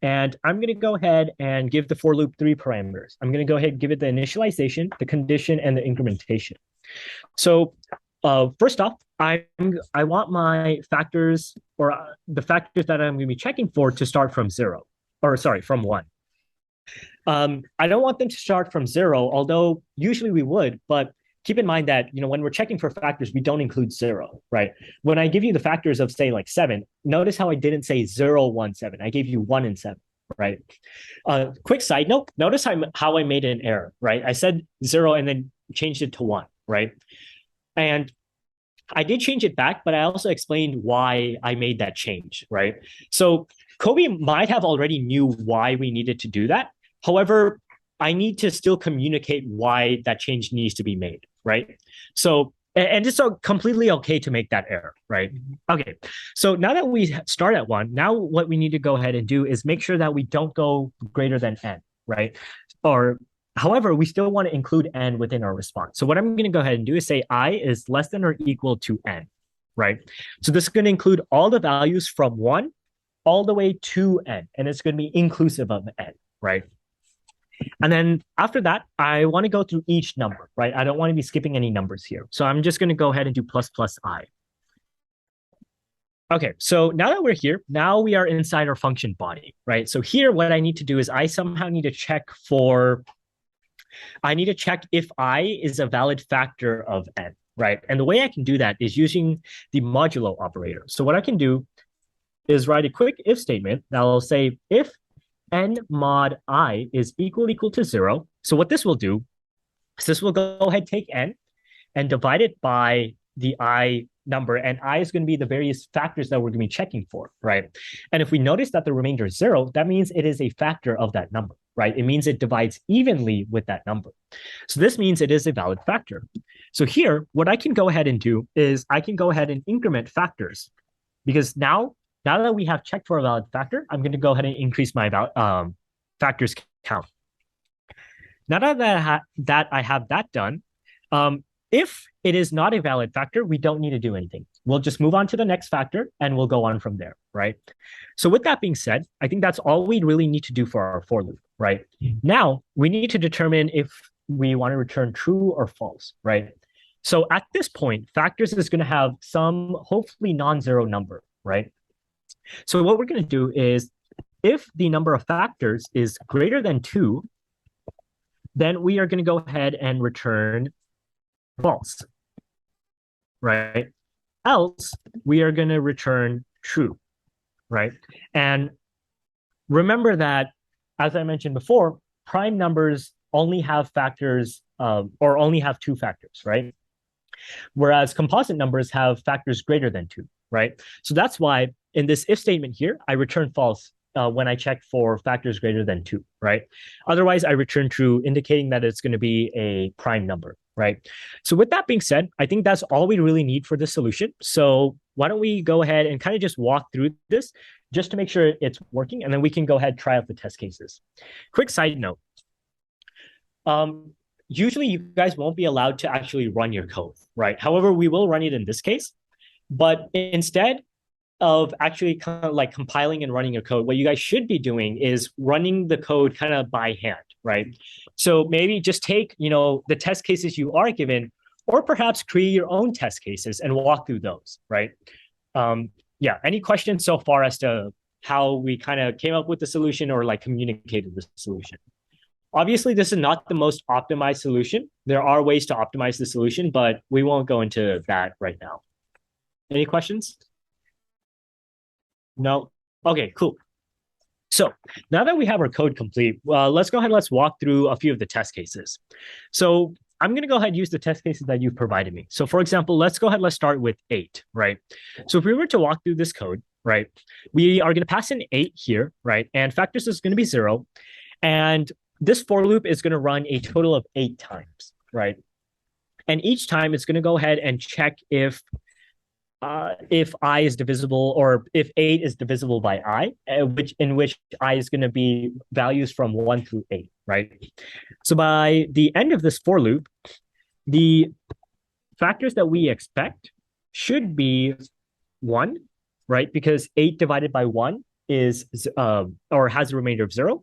and I'm going to go ahead and give the for loop 3 parameters. I'm going to go ahead and give it the initialization, the condition, and the incrementation. So first off, I want my factors, or the factors that I'm going to be checking for, to start from 0, or sorry, from 1. I don't want them to start from 0, although usually we would, but keep in mind that, when we're checking for factors, we don't include 0, right? When I give you the factors of, say, like 7, notice how I didn't say 0, 1, 7. I gave you 1 and 7, right? Quick side note, notice how I made an error, right? I said 0 and then changed it to 1, right? And I did change it back, but I also explained why I made that change, right? So Kobe might have already knew why we needed to do that. However, I need to still communicate why that change needs to be made, right? So, and it's completely okay to make that error, right? Okay, so now that we start at 1, now what we need to go ahead and do is make sure that we don't go greater than n, right? Or however, we still want to include n within our response. So what I'm going to go ahead and do is say I is less than or equal to n, right? So this is going to include all the values from 1 all the way to n, and it's going to be inclusive of n, right? And then after that, I want to go through each number, right? I don't want to be skipping any numbers here. So I'm just going to go ahead and do plus plus I. Okay, so now that we're here, now we are inside our function body, right? So here, what I need to do is I somehow need to check if I is a valid factor of n, right? And the way I can do that is using the modulo operator. So what I can do is write a quick if statement that will say if n mod I is equal to 0. So what this will do is this will go ahead, take n, and divide it by the I number, and I is going to be the various factors that we're going to be checking for, right? And if we notice that the remainder is 0, that means it is a factor of that number, right? It means it divides evenly with that number. So this means it is a valid factor. So here, what I can go ahead and do is I can go ahead and increment factors, because now that we have checked for a valid factor, I'm going to go ahead and increase my factors count. Now that I have that done, if it is not a valid factor, we don't need to do anything. We'll just move on to the next factor and we'll go on from there, right? So with that being said, I think that's all we really need to do for our for loop, right? Now we need to determine if we want to return true or false, right? So at this point, factors is going to have some hopefully non-zero number, right? So what we're going to do is if the number of factors is greater than 2, then we are going to go ahead and return false, right? Else, we are going to return true, right? And remember that, as I mentioned before, prime numbers only have factors or only have 2 factors, right? Whereas composite numbers have factors greater than 2, right? So that's why in this if statement here, I return false when I check for factors greater than 2, right? Otherwise, I return true, indicating that it's going to be a prime number, right? So with that being said, I think that's all we really need for this solution. So why don't we go ahead and kind of just walk through this just to make sure it's working, and then we can go ahead and try out the test cases. Quick side note. Usually you guys won't be allowed to actually run your code, right? However, we will run it in this case, but instead of actually kind of like compiling and running your code, what you guys should be doing is running the code kind of by hand, right? So maybe just take, the test cases you are given, or perhaps create your own test cases and walk through those, right? Yeah, any questions so far as to how we kind of came up with the solution or like communicated the solution? Obviously, this is not the most optimized solution. There are ways to optimize the solution, but we won't go into that right now. Any questions? No? Okay, cool. So now that we have our code complete, let's go ahead, let's walk through a few of the test cases. So I'm going to go ahead and use the test cases that you've provided me. So for example, let's go ahead, let's start with 8, right? So if we were to walk through this code, right, we are going to pass in 8 here, right? And factors is going to be 0. And this for loop is going to run a total of 8 times, right? And each time it's going to go ahead and check if I is divisible, or if 8 is divisible by I, which I is going to be values from 1 through 8, right? So by the end of this for loop, the factors that we expect should be 1, right? Because 8 divided by 1 is or has a remainder of 0.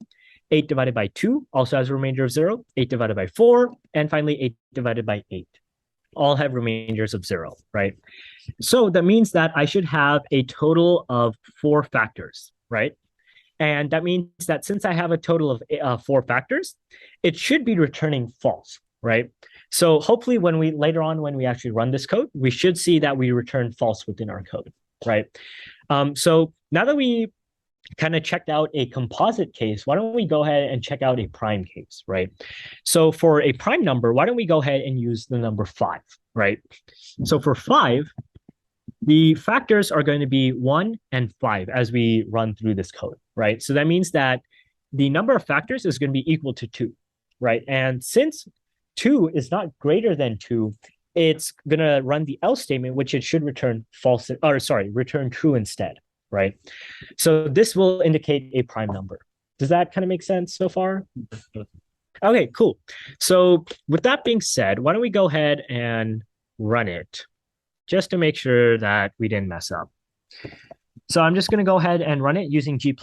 8 divided by 2 also has a remainder of 0. 8 divided by 4, and finally 8 divided by 8 all have remainders of 0, right? So that means that I should have a total of 4 factors, right? And that means that since I have a total of 4 factors, it should be returning false, right? So hopefully when we later on, when we actually run this code, we should see that we return false within our code, right? So now that we kind of checked out a composite case, why don't we go ahead and check out a prime case, right? So for a prime number, why don't we go ahead and use the number 5, right? So for 5, the factors are going to be 1 and 5 as we run through this code, right? So that means that the number of factors is going to be equal to 2, right? And since 2 is not greater than 2, it's going to run the else statement, which it should return false, or sorry, return true instead, right? So this will indicate a prime number. Does that kind of make sense so far? Okay, cool. So with that being said, why don't we go ahead and run it just to make sure that we didn't mess up. So I'm just going to go ahead and run it using G++.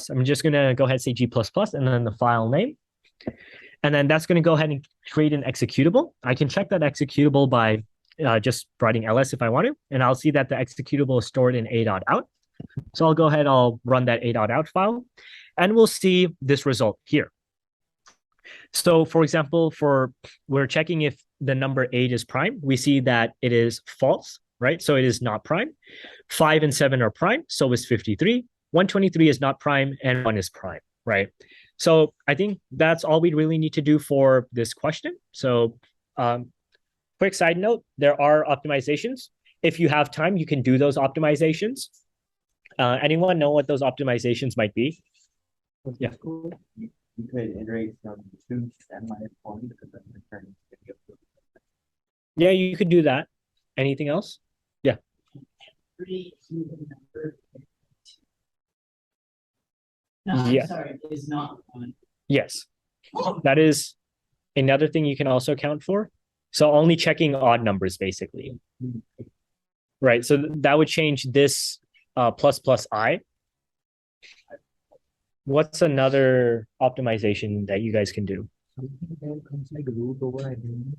I'm just going to go ahead and say G++ and then the file name. And then that's going to go ahead and create an executable. I can check that executable by just writing ls if I want to, and I'll see that the executable is stored in a.out. So I'll go ahead, I'll run that a.out file, and we'll see this result here. So for example, we're checking if the number 8 is prime. We see that it is false, right? So it is not prime. 5 and 7 are prime, so is 53. 123 is not prime, and 1 is prime, right? So I think that's all we really need to do for this question. So quick side note, there are optimizations. If you have time, you can do those optimizations. Anyone know what those optimizations might be? Yeah. You could iterate from 2 to n minus 1 because then returning. Yeah, you could do that. Anything else? Yeah. No, Yeah. I'm sorry, it is not one. Yes. That is another thing you can also account for. So only checking odd numbers, basically. Right. So that would change this plus I. What's another optimization that you guys can do? Like root over, I think.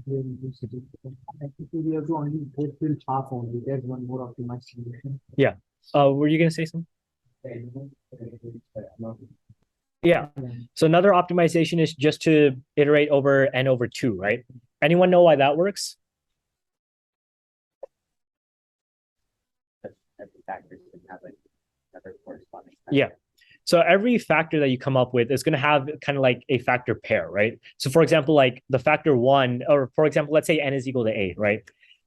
We have to only fill half only. There's one more optimized solution. Yeah. Were you going to say something? Yeah. So another optimization is just to iterate over n over 2, right? Anyone know why that works? Every factor can have like another corresponding. Yeah. So every factor that you come up with is going to have kind of like a factor pair, right? So for example, like the factor 1, or for example, let's say n is equal to 8, right?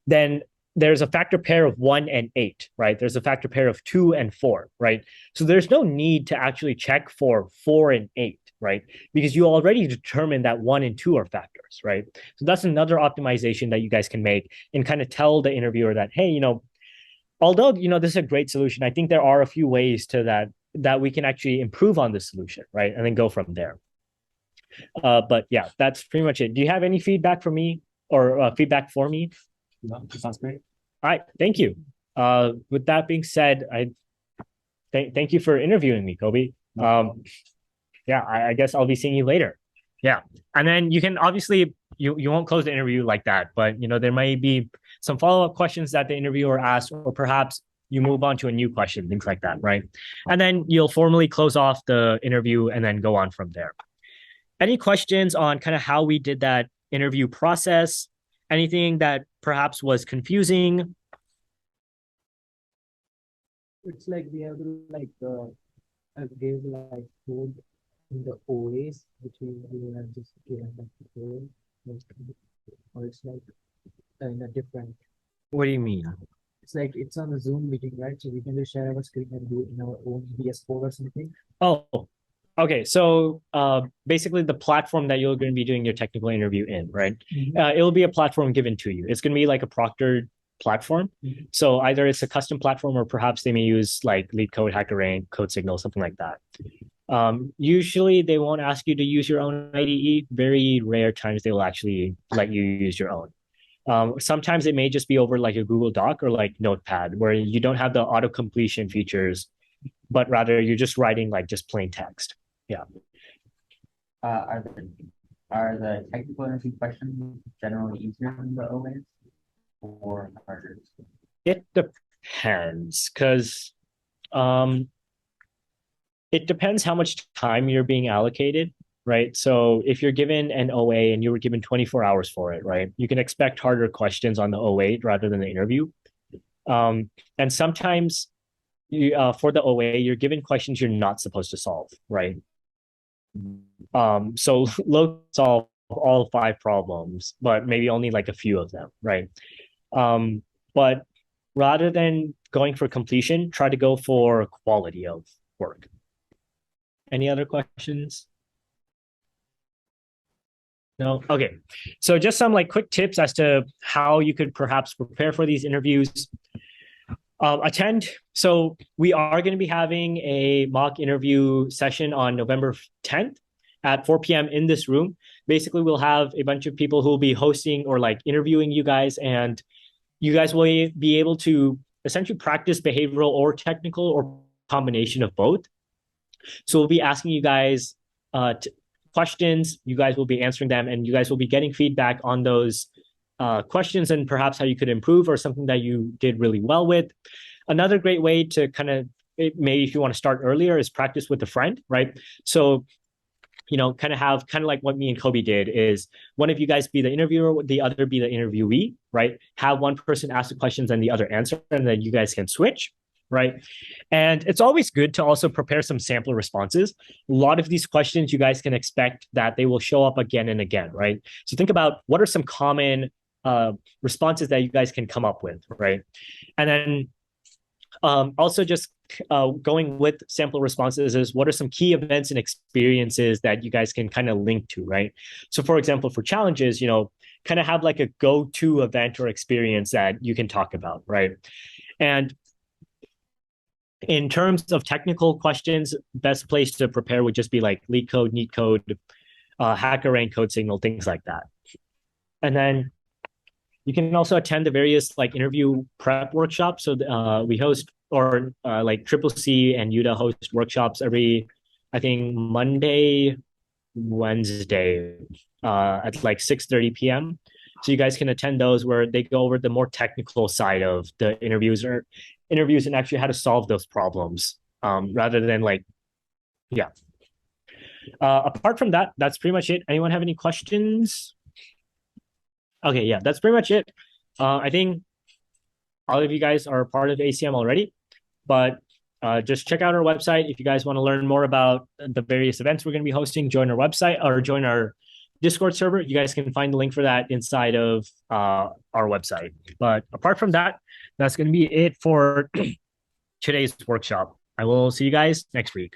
Then there's a factor pair of 1 and 8, right? There's a factor pair of 2 and 4, right? So there's no need to actually check for 4 and 8, right? Because you already determined that 1 and 2 are factors, right? So that's another optimization that you guys can make and kind of tell the interviewer that, hey, although, this is a great solution, I think there are a few ways to that we can actually improve on this solution, right? And then go from there. But yeah, that's pretty much it. Do you have any feedback for me or feedback for me? No, that sounds great. All right, thank you. With that being said, thank you for interviewing me, Kobe. Yeah, I guess I'll be seeing you later. Yeah, and then you can obviously you won't close the interview like that, but there may be some follow-up questions that the interviewer asks, or perhaps you move on to a new question, things like that, right? And then you'll formally close off the interview and then go on from there. Any questions on kind of how we did that interview process? Anything that perhaps was confusing? It's like we have to gave like code in the OAs, which we have just given like the code, like, or it's like in a different. What do you mean? It's like it's on a Zoom meeting, right? So we can just share our screen and do it in our own VS Code or something. Oh, okay. So basically the platform that you're going to be doing your technical interview in, right? It'll be a platform given to you. It's going to be like a proctored platform. So either it's a custom platform or perhaps they may use like LeetCode, HackerRank, CodeSignal, something like that. Usually they won't ask you to use your own IDE. Very rare times they will actually let you use your own. Sometimes it may just be over like a Google Doc or like Notepad where you don't have the auto completion features, but rather you're just writing like just plain text. Yeah. Are the technical interview questions generally easier than the OAs or harder? It depends because it depends how much time you're being allocated, right? So if you're given an OA and you were given 24 hours for it, right, you can expect harder questions on the OA rather than the interview. And sometimes for the OA, you're given questions you're not supposed to solve, right? So low solve all 5 problems, but maybe only like a few of them, right? But rather than going for completion, try to go for quality of work. Any other questions? No? Okay. So just some like quick tips as to how you could perhaps prepare for these interviews. Attend. So we are going to be having a mock interview session on November 10th at 4 p.m. in this room. Basically, we'll have a bunch of people who will be hosting or like interviewing you guys, and you guys will be able to essentially practice behavioral or technical or combination of both. So we'll be asking you guys questions. You guys will be answering them, and you guys will be getting feedback on those questions and perhaps how you could improve or something that you did really well with. Another great way to kind of, maybe if you want to start earlier, is practice with a friend, right? So, you know, kind of like what me and Kobe did is one of you guys be the interviewer, the other be the interviewee, right? Have one person ask the questions and the other answer, and then you guys can switch, right? And it's always good to also prepare some sample responses. A lot of these questions you guys can expect that they will show up again and again, right? So think about what are some common responses that you guys can come up with, right? And then also just going with sample responses is what are some key events and experiences that you guys can kind of link to, right? So for example, for challenges, you know, kind of have like a go-to event or experience that you can talk about, right? And in terms of technical questions, best place to prepare would just be like LeetCode, NeetCode, HackerRank, CodeSignal, things like that. And then you can also attend the various like interview prep workshops. So we host, or like CCC and UTA host workshops every, I think, Monday, Wednesday at like 6:30 p.m. So you guys can attend those where they go over the more technical side of the interviews and actually how to solve those problems rather than like, yeah. Apart from that, that's pretty much it. Anyone have any questions? Okay, yeah, that's pretty much it. I think all of you guys are part of ACM already, but just check out our website. If you guys want to learn more about the various events we're going to be hosting, join our website or join our Discord server. You guys can find the link for that inside of our website. But apart from that, that's going to be it for today's workshop. I will see you guys next week.